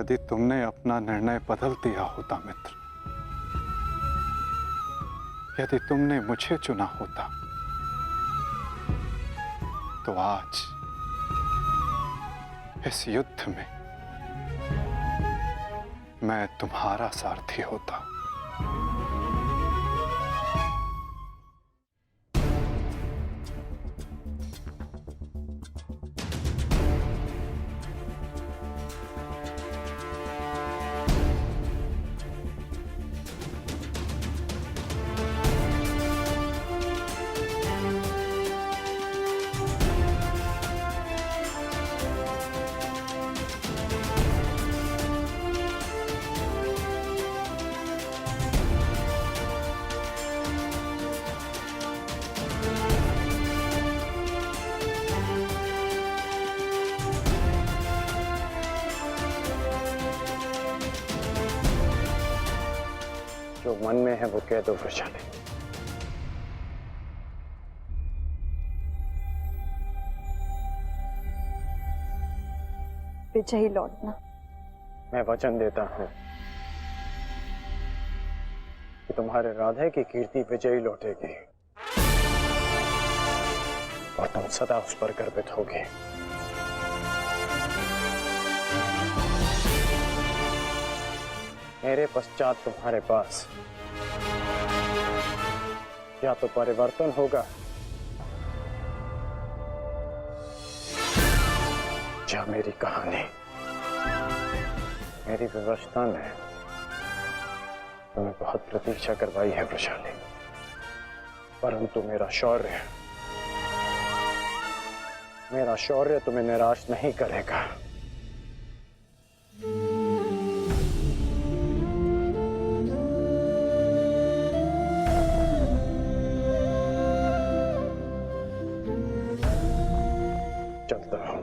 यदि तुमने अपना निर्णय बदल दिया होता मित्र, यदि तुमने मुझे चुना होता, तो आज इस युद्ध में मैं तुम्हारा सारथी होता। जो मन में है वो कह दो वृषाली। विजयी लौटना। मैं वचन देता हूं कि तुम्हारे राधे की कीर्ति विजयी लौटेगी और तुम सदा उस पर गर्वित होगे। मेरे पश्चात तुम्हारे पास या तो परिवर्तन होगा या मेरी कहानी। मेरी व्यवस्था ने तुम्हें बहुत प्रतीक्षा करवाई है वृषाली, परंतु मेरा शौर्य तुम्हें निराश नहीं करेगा। चलता हूं।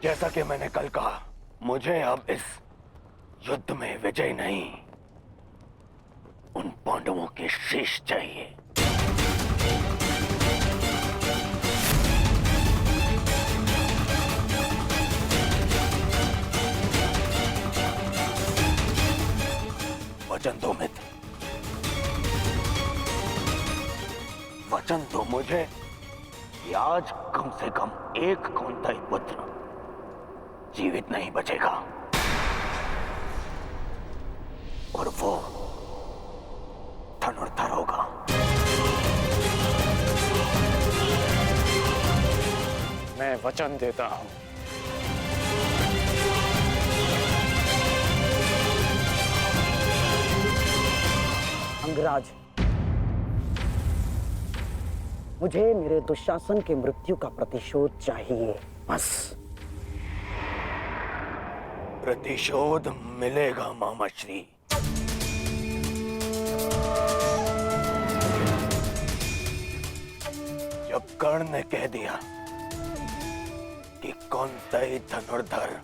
जैसा कि मैंने कल कहा, मुझे अब इस युद्ध में विजय नहीं, उन पांडवों के शीश चाहिए। वचन दो मित्र, वचन दो मुझे कि आज कम से कम एक कौंतेय पुत्र जीवित नहीं बचेगा, और वो धनुर्धर होगा। मैं वचन देता हूं। अंगराज, मुझे मेरे दुशासन के मृत्यु का प्रतिशोध चाहिए, बस। प्रतिशोध मिलेगा मामाश्री। जब कर्ण ने कह दिया कि कौंतेय धनुर्धर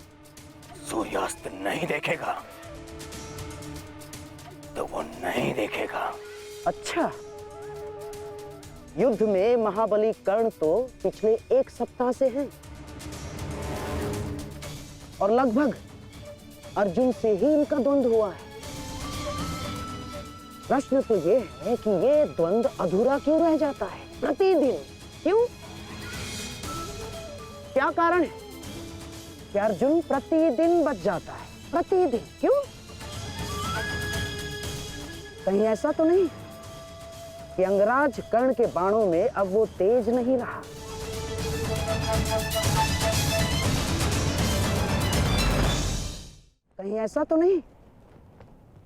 सूर्यास्त नहीं देखेगा, तो वो नहीं देखेगा। अच्छा, युद्ध में महाबली कर्ण तो पिछले 1 सप्ताह से हैं और लगभग अर्जुन से ही इनका द्वंद्व हुआ है। प्रश्न तो ये है कि ये द्वंद्व अधूरा क्यों रह जाता है प्रतिदिन? क्यों? क्या कारण है कि अर्जुन प्रतिदिन बच जाता है? प्रतिदिन क्यों? कहीं ऐसा तो नहीं कि अंगराज कर्ण के बाणों में अब वो तेज नहीं रहा? कहीं ऐसा तो नहीं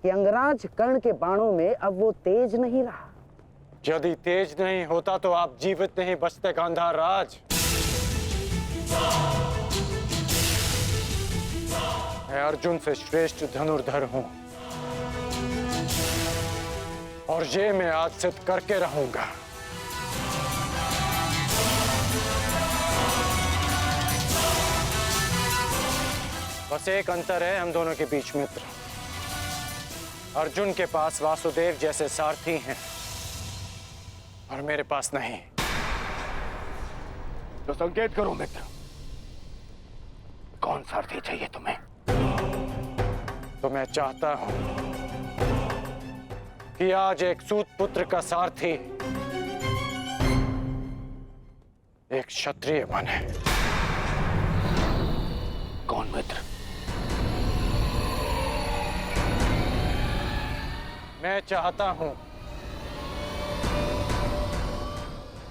कि अंगराज कर्ण के बाणों में अब वो तेज नहीं रहा? यदि तेज नहीं होता तो आप जीवित नहीं बचते गांधार राज। मैं अर्जुन से श्रेष्ठ धनुर्धर हूं और ये मैं आज सिद्ध करके रहूंगा। बस एक अंतर है हम दोनों के बीच, मित्र। अर्जुन के पास वासुदेव जैसे सारथी हैं और मेरे पास नहीं। तो संकेत करो मित्र, कौन सारथी चाहिए तुम्हें? तो मैं चाहता हूं कि आज एक सूत पुत्र का सारथी एक क्षत्रिय बने। कौन मित्र? मैं चाहता हूं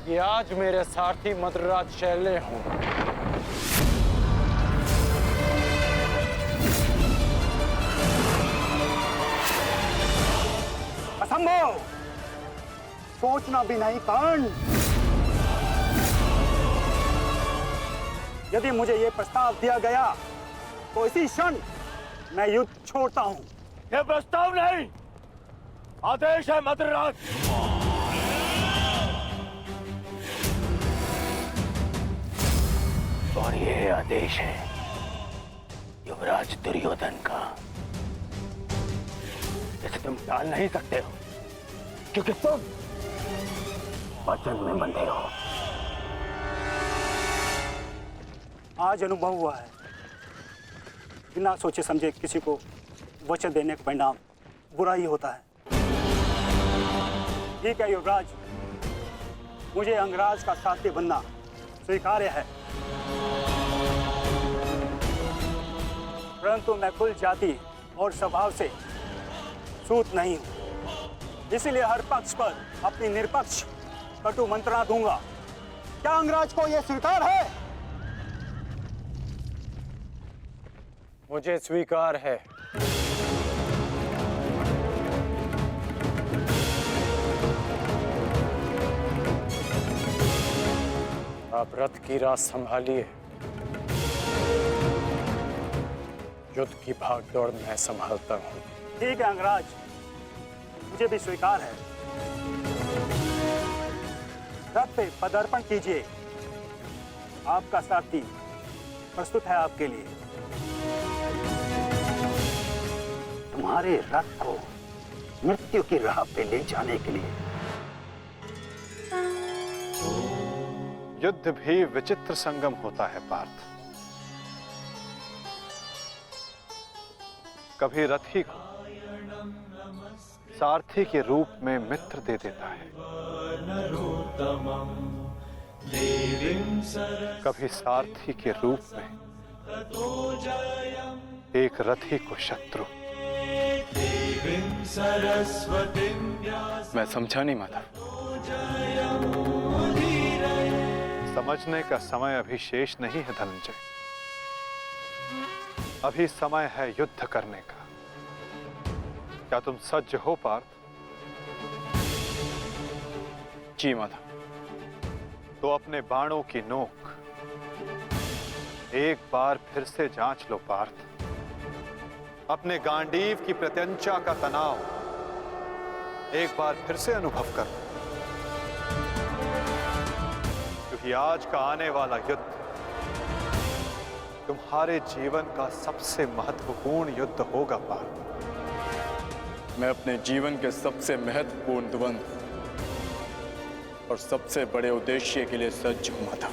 कि आज मेरे सारथी मद्रराज शैल्य हों। असंभव! सोचना भी नहीं कर्ण। यदि मुझे यह प्रस्ताव दिया गया तो इसी क्षण मैं युद्ध छोड़ता हूं। यह प्रस्ताव नहीं, आदेश है मद्रराज। और यह आदेश है युवराज दुर्योधन का। इसे तुम टाल नहीं सकते हो क्योंकि तुम वचन में बंधे हो। आज अनुभव हुआ है, बिना सोचे समझे किसी को वचन देने का परिणाम बुरा ही होता है। ठीक है युवराज, मुझे अंगराज का साथी बनना स्वीकार्य है, परंतु मैं कुल जाति और स्वभाव से सूत नहीं हूं। इसीलिए हर पक्ष पर अपनी निरपक्ष कटु मंत्रणा दूंगा। क्या अंगराज को यह स्वीकार है? मुझे स्वीकार है। आप रथ की राह संभालिए, युद्ध की भाग दौड़ मैं संभालता हूं। ठीक है अंगराज, मुझे भी स्वीकार है। रथ पे पदार्पण कीजिए, आपका सारथी प्रस्तुत है आपके लिए। तुम्हारे रथ को मृत्यु की राह पे ले जाने के लिए। युद्ध भी विचित्र संगम होता है पार्थ। कभी रथी को सारथी के रूप में मित्र दे देता है, कभी सारथी के रूप में एक रथी को शत्रु। मैं समझा नहीं माता। समझने का समय अभी शेष नहीं है धनंजय। अभी समय है युद्ध करने का। क्या तुम सज्ज हो पार्थ? जी माता। तो अपने बाणों की नोक एक बार फिर से जांच लो पार्थ। अपने गांडीव की प्रत्यंचा का तनाव एक बार फिर से अनुभव करो, क्योंकि आज का आने वाला युद्ध तुम्हारे जीवन का सबसे महत्वपूर्ण युद्ध होगा पार्थ। मैं अपने जीवन के सबसे महत्वपूर्ण द्वंद्व और सबसे बड़े उद्देश्य के लिए सज्ज हूं माता।